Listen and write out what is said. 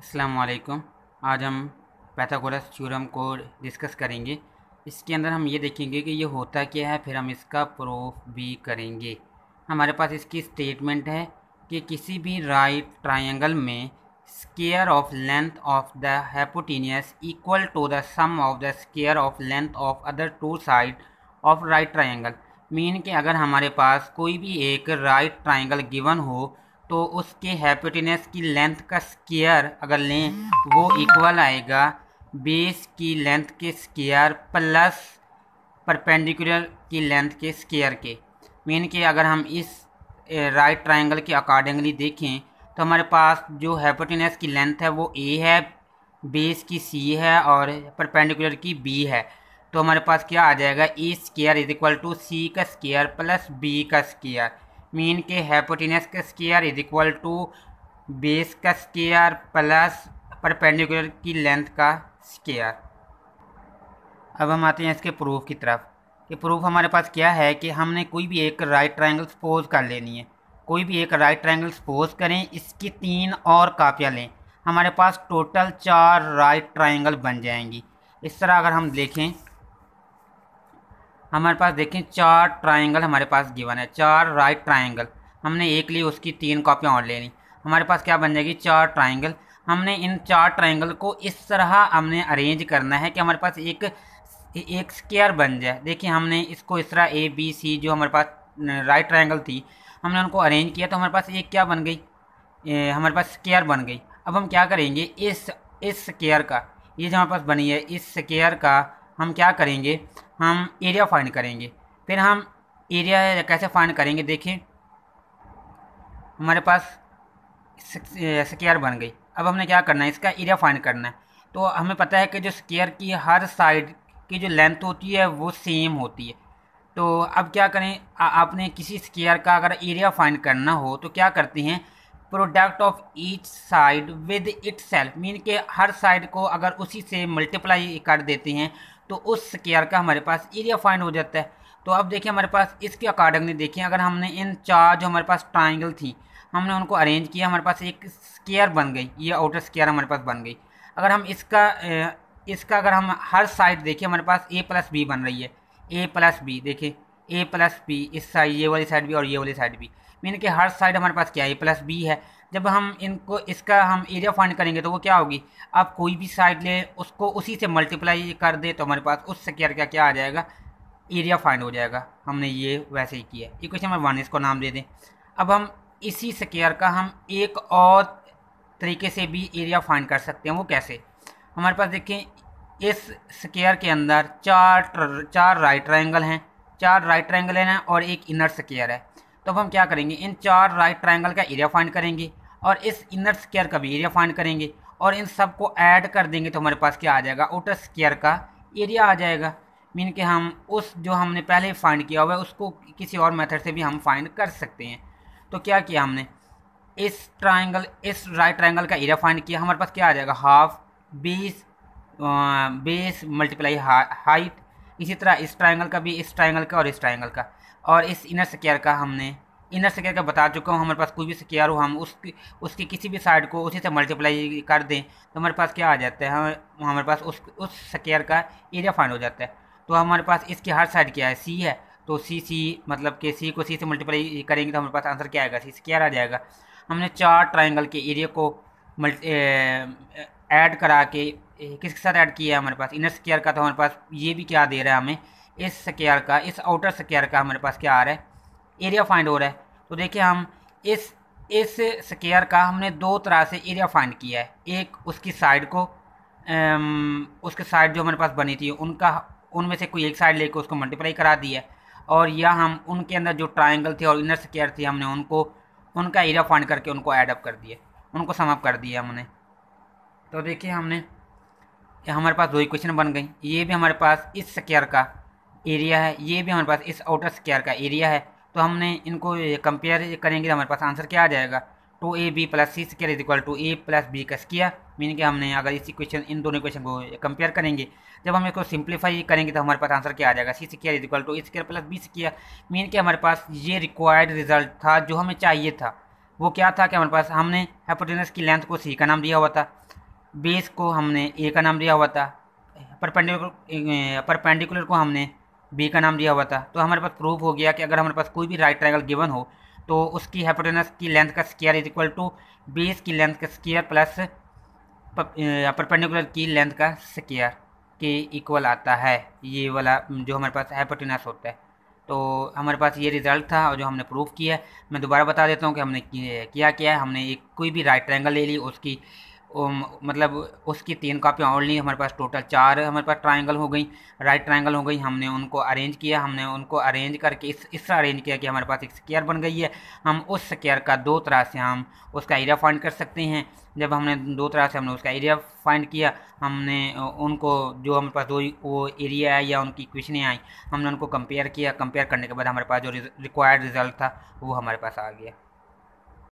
अस्सलाम वालेकुम। आज हम पाइथागोरस थ्योरम को डिस्कस करेंगे। इसके अंदर हम ये देखेंगे कि ये होता क्या है, फिर हम इसका प्रूफ भी करेंगे। हमारे पास इसकी स्टेटमेंट है कि किसी भी राइट ट्रायंगल में square of length of the hypotenuse equal to the sum of the square of length of other two side of right triangle. Mean कि अगर हमारे पास कोई भी एक राइट ट्रायंगल गिवन हो तो उसके हाइपोटेनस की लेंथ का स्क्वायर अगर लें वो इक्वल आएगा बेस की लेंथ के स्क्वायर प्लस परपेंडिकुलर की लेंथ के स्क्वायर के। मीन कि अगर हम इस राइट ट्रायंगल के अकॉर्डिंगली देखें तो हमारे पास जो हाइपोटेनस की लेंथ है वो ए है, बेस की सी है और परपेंडिकुलर की बी है। तो हमारे पास क्या आ जाएगा, A square is equal to C का स्क्वायर प्लस बी का स्क्वायर। मीन के हाइपोटेनस का square is equal to base का स्क्वायर प्लस परपेंडिकुलर की लेंथ का स्क्वायर। अब हम आते हैं इसके प्रूफ की तरफ कि प्रूफ हमारे पास क्या है कि हमने कोई भी एक राइट ट्रायंगल सपोज कर लेनी है। कोई भी एक राइट ट्रायंगल सपोज करें, इसकी 3 और कापियाँ लें, हमारे पास टोटल 4 राइट ट्रायंगल बन जाएंगी। इस तरह अगर हम देखें, हमारे पास देखें 4 ट्रायंगल हमारे पास गिवन है, 4 राइट ट्रायंगल। हमने एक ली, उसकी 3 कॉपियाँ और लेनी, हमारे पास क्या बन जाएगी 4 ट्रायंगल। हमने इन 4 ट्रायंगल को इस तरह हमने अरेंज करना है कि हमारे पास एक स्क्वायर बन जाए। देखिए हमने इसको इस तरह ए बी सी जो हमारे पास राइट ट्रायंगल थी हमने उनको अरेंज किया तो हमारे पास एक क्या बन गई, हमारे पास स्क्वायर बन गई। अब हम क्या करेंगे, इस स्क्वायर का, ये जो हमारे पास बनी है इस स्क्वायर का हम क्या करेंगे, हम एरिया फाइंड करेंगे। फिर हम एरिया कैसे फाइंड करेंगे, देखें हमारे पास स्क्वायर बन गई। अब हमने क्या करना है, इसका एरिया फाइंड करना है। तो हमें पता है कि जो स्क्वायर की हर साइड की जो लेंथ होती है वो सेम होती है। तो अब क्या करें, आपने किसी स्क्वायर का अगर एरिया फाइंड करना हो तो क्या करते हैं, product of each side with itself. Mean के हर साइड को अगर उसी से मल्टीप्लाई कर देते हैं तो उस स्क्वायर का हमारे पास एरिया फाइंड हो जाता है। तो अब देखिए हमारे पास इसके अकॉर्डिंगली देखिए, अगर हमने इन 4 जो हमारे पास ट्राइंगल थी हमने उनको अरेंज किया, हमारे पास एक स्क्वायर बन गई, ये आउटर स्क्वायर हमारे पास बन गई। अगर हम इसका अगर हम हर साइड देखिए हमारे पास ए प्लस बी बन रही है, ए प्लस बी, देखिए ए प्लस बी, इस साइड ये वाली साइड भी और ये वाली साइड भी, मीन कि हर साइड हमारे पास क्या है ए प्लस बी है। जब हम इनको इसका हम एरिया फाइंड करेंगे तो वो क्या होगी, आप कोई भी साइड ले उसको उसी से मल्टीप्लाई कर दे तो हमारे पास उस स्क्वायर का क्या आ जाएगा, एरिया फाइंड हो जाएगा। हमने ये वैसे ही किया। इक्वेशन नंबर 1 इसको नाम दे दें। अब हम इसी स्क्वायर का हम एक और तरीके से भी एरिया फाइंड कर सकते हैं। वो कैसे, हमारे पास देखें इस स्क्वायर के अंदर चार राइट ट्रायंगल हैं, 4 राइट ट्रायंगल हैं और एक इनर स्क्वायर है। तो अब हम क्या करेंगे, इन 4 राइट ट्रायंगल का एरिया फाइंड करेंगे और इस इनर स्क्वायर का भी एरिया फाइंड करेंगे और इन सब को ऐड कर देंगे तो हमारे पास क्या आ जाएगा, आउटर स्क्वायर का एरिया आ जाएगा। मीन कि हम उस जो हमने पहले फाइंड किया हुआ है उसको किसी और मेथड से भी हम फाइंड कर सकते हैं। तो क्या किया हमने, इस राइट ट्रायंगल का एरिया फाइंड किया, हमारे पास क्या आ जाएगा, हाफ बेस मल्टीप्लाई हाइट। इसी तरह इस ट्रायंगल का भी, इस ट्रायंगल का और इस ट्रायंगल का, और इस इनर स्क्वायर का हमने इनर स्क्वायर का बता चुका हूँ। हमारे पास कोई भी स्क्वायर हो हम उसकी किसी भी साइड को उसी से मल्टीप्लाई कर दें तो हमारे पास क्या आ जाता है, हमारे पास उस स्क्वायर का एरिया फाइंड हो जाता है। तो हमारे पास इसकी हर साइड क्या है, सी है, तो सी मतलब कि सी को सी से मल्टीप्लाई करेंगे तो हमारे पास आंसर क्या आएगा, सी स्क्वायर आ जाएगा। हमने 4 ट्रायंगल के एरिया को ऐड करा के किसके साथ ऐड किया है, हमारे पास इनर स्क्वायर का। तो हमारे पास ये भी क्या दे रहा है हमें, इस स्क्वायर का, इस आउटर स्क्वायर का हमारे पास क्या आ रहा है, एरिया फाइंड हो रहा है। तो देखिए हम इस स्क्वायर का हमने 2 तरह से एरिया फाइंड किया है। एक उसकी साइड को, उसके साइड जो हमारे पास बनी थी उनमें से कोई एक साइड लेकर उसको मल्टीप्लाई करा दिया है, और या हम उनके अंदर जो ट्रायंगल थे और इनर स्क्वायर थी हमने उनका एरिया फाइंड करके उनको ऐड अप कर दिया, उनको सम अप कर दिया हमने। तो देखिए हमारे पास 2 इक्वेशन बन गई। ये भी हमारे पास इस स्क्वायर का एरिया है, ये भी हमारे पास इस आउटर स्क्वायर का एरिया है। तो हमने इनको कंपेयर करेंगे तो हमारे पास आंसर क्या आ जाएगा, 2ab plus C square is equal to A plus B का स्क्वायर। मीन कि हमने अगर इन दोनों इक्वेशन को कंपेयर करेंगे, जब हम इसको सिंप्लीफाई करेंगे तो हमारे पास आंसर क्या आ जाएगा, C square is equal to A square plus B square. Mean कि हमारे पास ये रिक्वायर्ड रिजल्ट था जो हमें चाहिए था। वो क्या था कि हमारे पास हमने हाइपोटेनस की लेंथ को सी का नाम दिया हुआ था, बेस को हमने ए का नाम दिया हुआ था, परपेंडिकुलर को हमने बी का नाम दिया हुआ था। तो हमारे पास प्रूफ हो गया कि अगर हमारे पास कोई भी राइट ट्रायंगल गिवन हो तो उसकी हाइपोटेनस की लेंथ का square is equal to base की लेंथ का स्क्वायर प्लस परपेंडिकुलर की लेंथ का स्क्वायर के इक्वल आता है। ये वाला जो हमारे पास हाइपोटेनस होता है। तो हमारे पास ये रिज़ल्ट था और जो हमने प्रूफ किया है। मैं दोबारा बता देता हूँ कि हमने किया क्या है। हमने एक कोई भी राइट ट्रायंगल ले ली, उसकी मतलब उसकी 3 कॉपियाँ और ली। हमारे पास टोटल 4 हमारे पास ट्रायंगल हो गई, राइट ट्रायंगल हो गई। हमने उनको अरेंज किया, हमने उनको अरेंज करके इस अरेंज किया कि हमारे पास एक स्क्वायर बन गई है। हम उस स्क्वायर का दो तरह से हम उसका एरिया फाइंड कर सकते हैं। जब हमने दो तरह से हमने उसका एरिया फाइंड किया, हमने उनको जो हमारे पास दो वो एरिया है या उनकी इक्वेशनें आई, हमने उनको कंपेयर किया। कंपेयर करने के बाद हमारे पास जो रिक्वायर्ड रिजल्ट था वो हमारे पास आ गया।